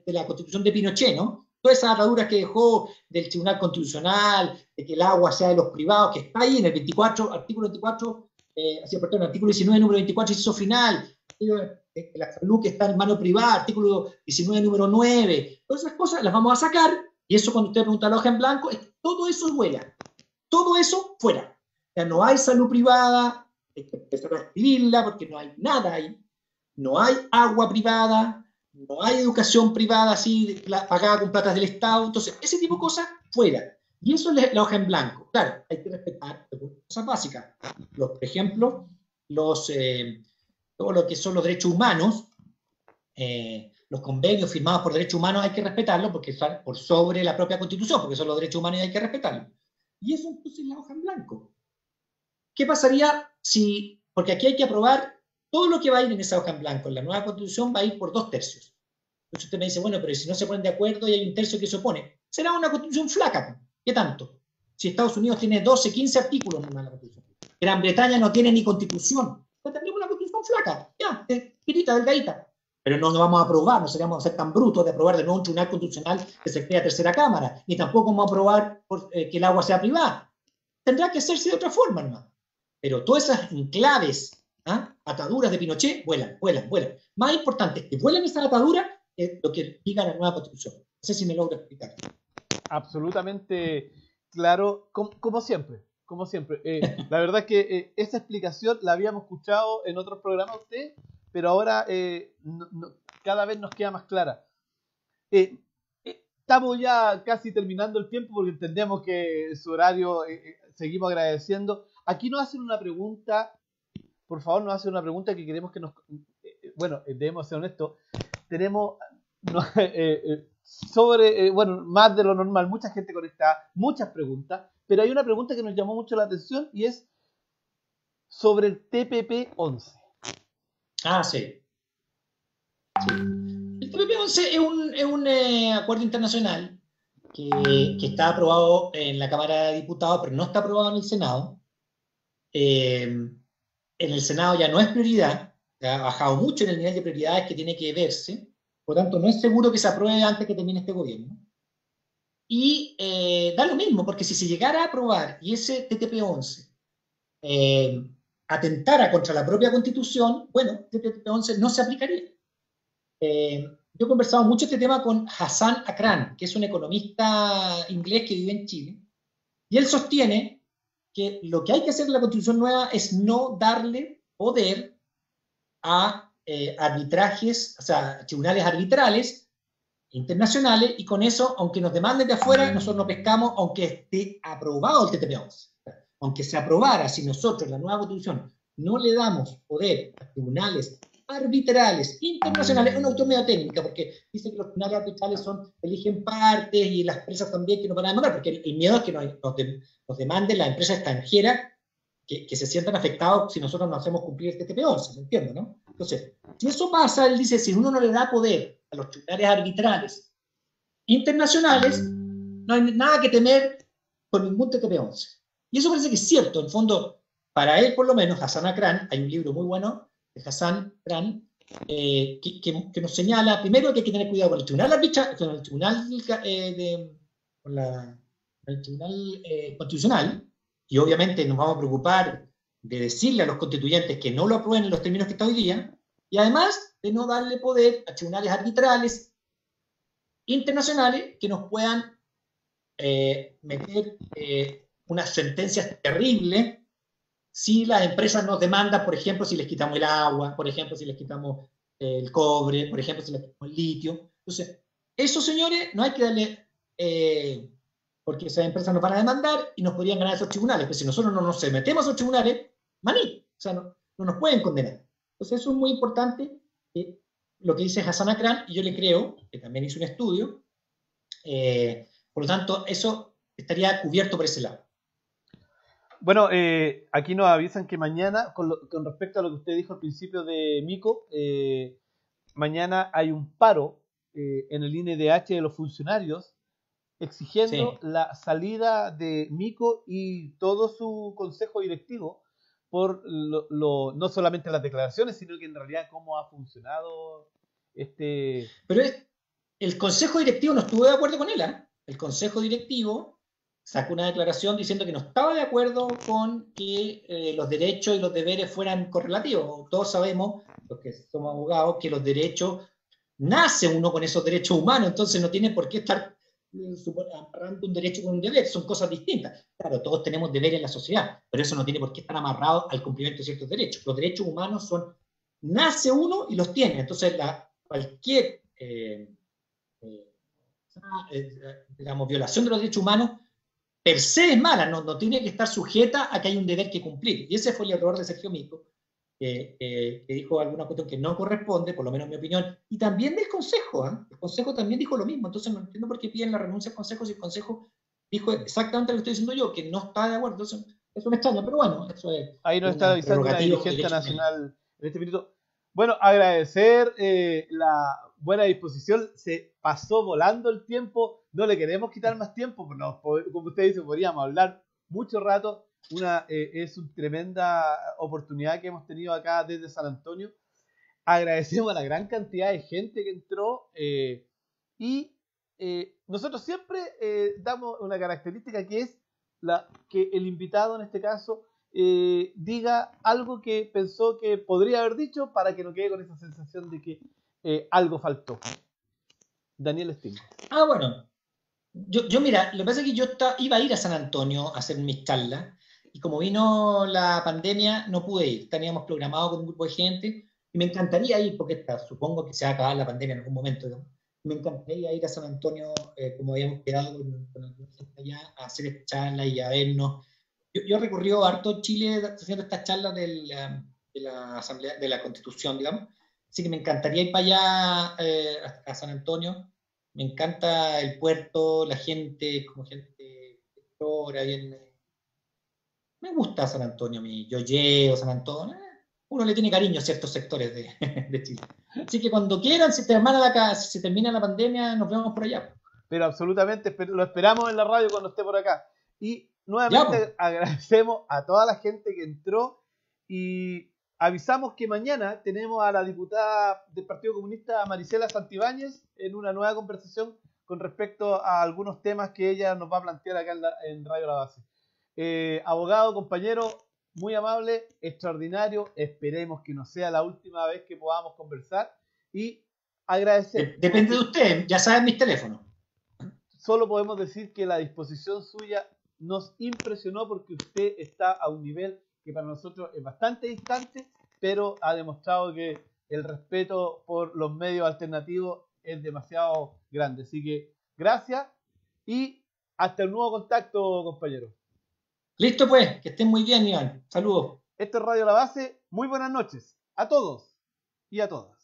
la constitución de Pinochet, ¿no? Todas esas ataduras que dejó del Tribunal Constitucional, de que el agua sea de los privados, que está ahí en el 24, artículo 24, perdón, artículo 19, número 24, inciso final, la salud que está en mano privada, artículo 19, número 9, todas esas cosas las vamos a sacar, y eso cuando usted pregunta la hoja en blanco, todo eso vuela, todo eso fuera. Ya no hay salud privada, hay que empezar a escribirla porque no hay nada ahí, no hay agua privada, no hay educación privada así pagada con platas del Estado, entonces ese tipo de cosas fuera. Y eso es la hoja en blanco. Claro, hay que respetar cosas básicas. Por ejemplo, todo lo que son los derechos humanos, los convenios firmados por derechos humanos hay que respetarlos porque están por sobre la propia Constitución, porque son los derechos humanos y hay que respetarlos. Y eso entonces es la hoja en blanco. ¿Qué pasaría si, porque aquí hay que aprobar todo lo que va a ir en esa hoja en blanco, en la nueva Constitución va a ir por 2/3. Entonces usted me dice, bueno, pero si no se ponen de acuerdo y hay un tercio que se opone, será una Constitución flaca. ¿Qué tanto? Si Estados Unidos tiene 12, 15 artículos en la Constitución. Gran Bretaña no tiene ni Constitución. Pues tendremos una Constitución flaca, ya, finita, delgadita. Pero no nos vamos a aprobar, no seríamos a ser tan brutos de aprobar de nuevo un tribunal constitucional que se crea tercera cámara, ni tampoco vamos a aprobar que el agua sea privada. Tendrá que hacerse de otra forma, hermano. Pero todas esas enclaves, ataduras de Pinochet, vuelan. Más importante es que vuelan esas ataduras que lo que diga la nueva Constitución. No sé si me logro explicar. Absolutamente claro, como siempre. La verdad es que esa explicación la habíamos escuchado en otros programas usted, pero ahora cada vez nos queda más clara. Estamos ya casi terminando el tiempo porque entendemos que su horario, seguimos agradeciendo. Aquí nos hacen una pregunta, por favor, nos hacen una pregunta que queremos que nos... bueno, debemos ser honestos, tenemos más de lo normal, mucha gente conectada, muchas preguntas, pero hay una pregunta que nos llamó mucho la atención y es sobre el TPP-11. Sí. El TPP-11 es un acuerdo internacional que está aprobado en la Cámara de Diputados, pero no está aprobado en el Senado. En el Senado ya no es prioridad, ha bajado mucho en el nivel de prioridades que tiene que verse, por lo tanto no es seguro que se apruebe antes que termine este gobierno. Y da lo mismo, porque si se llegara a aprobar y ese TTP-11 atentara contra la propia Constitución, bueno, TTP-11 no se aplicaría. Yo he conversado mucho este tema con Hassan Akran, que es un economista inglés que vive en Chile, y él sostiene que lo que hay que hacer en la Constitución nueva es no darle poder a arbitrajes, o sea, tribunales arbitrales internacionales, y con eso, aunque nos demanden de afuera, nosotros no pescamos, aunque esté aprobado el TTP-11. Aunque se aprobara, si nosotros en la nueva Constitución no le damos poder a tribunales arbitrales internacionales, es una autonomía técnica, porque dice que los tribunales arbitrales eligen partes y las empresas también que nos van a demandar, porque el miedo es que nos demanden las empresas extranjeras que se sientan afectados si nosotros no hacemos cumplir el TTP-11, ¿me entiendes, no? Entonces, si eso pasa, él dice, si uno no le da poder a los tribunales arbitrales internacionales, no hay nada que temer con ningún TTP-11. Y eso parece que es cierto, en el fondo, para él por lo menos, Hassan Akran, hay un libro muy bueno de Hassan Akran, que nos señala, primero, que hay que tener cuidado con el tribunal arbitral, con el tribunal, el tribunal constitucional, y obviamente nos vamos a preocupar de decirle a los constituyentes que no lo aprueben en los términos que está hoy día, y además de no darle poder a tribunales arbitrales internacionales que nos puedan meter unas sentencias terribles si las empresas nos demandan, por ejemplo, si les quitamos el agua, por ejemplo, si les quitamos el cobre, por ejemplo, si les quitamos el litio. Entonces, esos señores no hay que darle, porque esas empresas nos van a demandar y nos podrían ganar esos tribunales, pero si nosotros no nos metemos a esos tribunales, maní, o sea, no nos pueden condenar. Entonces, eso es muy importante, lo que dice Hassan Akran, y yo le creo, que también hizo un estudio, por lo tanto, eso estaría cubierto por ese lado. Bueno, aquí nos avisan que mañana, con respecto a lo que usted dijo al principio de Mico, mañana hay un paro en el INDH de los funcionarios exigiendo la salida de Mico y todo su consejo directivo por no solamente las declaraciones, sino que en realidad cómo ha funcionado Pero el consejo directivo no estuvo de acuerdo con él, ¿eh? El consejo directivo sacó una declaración diciendo que no estaba de acuerdo con que los derechos y los deberes fueran correlativos. Todos sabemos, los que somos abogados, que los derechos, nace uno con esos derechos humanos, entonces no tiene por qué estar amarrando un derecho con un deber, son cosas distintas. Claro, todos tenemos deberes en la sociedad, pero eso no tiene por qué estar amarrado al cumplimiento de ciertos derechos. Los derechos humanos son, nace uno y los tiene, entonces cualquier digamos, violación de los derechos humanos per se es mala, no tiene que estar sujeta a que hay un deber que cumplir. Y ese fue el error de Sergio Mico, que dijo alguna cuestión que no corresponde, por lo menos en mi opinión, y también del Consejo. El Consejo también dijo lo mismo, entonces no entiendo por qué piden la renuncia al Consejo si el Consejo dijo exactamente lo que estoy diciendo yo, que no está de acuerdo. Entonces, eso me extraña, pero bueno, eso es Ahí nos está una avisando una prerrogativa dirigente nacional en este minuto. Bueno, agradecer la buena disposición. Se pasó volando el tiempo. No le queremos quitar más tiempo. No, como usted dice, podríamos hablar mucho rato. Es una tremenda oportunidad que hemos tenido acá desde San Antonio. Agradecemos a la gran cantidad de gente que entró y nosotros siempre damos una característica que es que el invitado en este caso diga algo que pensó que podría haber dicho para que no quede con esa sensación de que algo faltó. Daniel Stingo. Bueno, yo mira, lo que pasa es que yo iba a ir a San Antonio a hacer mis charlas y como vino la pandemia no pude ir. Teníamos programado con un grupo de gente y me encantaría ir porque supongo que se va a acabar la pandemia en algún momento, ¿no? Me encantaría ir a San Antonio como habíamos quedado con alguna gente allá a hacer estas charlas y a vernos. Yo he recorrido harto Chile haciendo estas charlas de la Asamblea, de la Constitución, digamos. Así que me encantaría ir para allá a San Antonio. Me encanta el puerto, la gente, como gente bien. Me gusta San Antonio, yo llego San Antonio. Uno le tiene cariño a ciertos sectores de Chile. Así que cuando quieran, si se termina la pandemia, nos vemos por allá. Pero absolutamente, lo esperamos en la radio cuando esté por acá. Y nuevamente Ya, agradecemos a toda la gente que entró y avisamos que mañana tenemos a la diputada del Partido Comunista Marisela Santibáñez en una nueva conversación con respecto a algunos temas que ella nos va a plantear acá en Radio La Base. Abogado, compañero, muy amable, extraordinario. Esperemos que no sea la última vez que podamos conversar y agradecer. Depende de usted, ya saben mis teléfonos. Solo podemos decir que la disposición suya nos impresionó porque usted está a un nivel que para nosotros es bastante distante, pero ha demostrado que el respeto por los medios alternativos es demasiado grande. Así que gracias y hasta el nuevo contacto, compañero. Listo pues, que estén muy bien, Iván. Saludos. Esto es Radio La Base. Muy buenas noches a todos y a todas.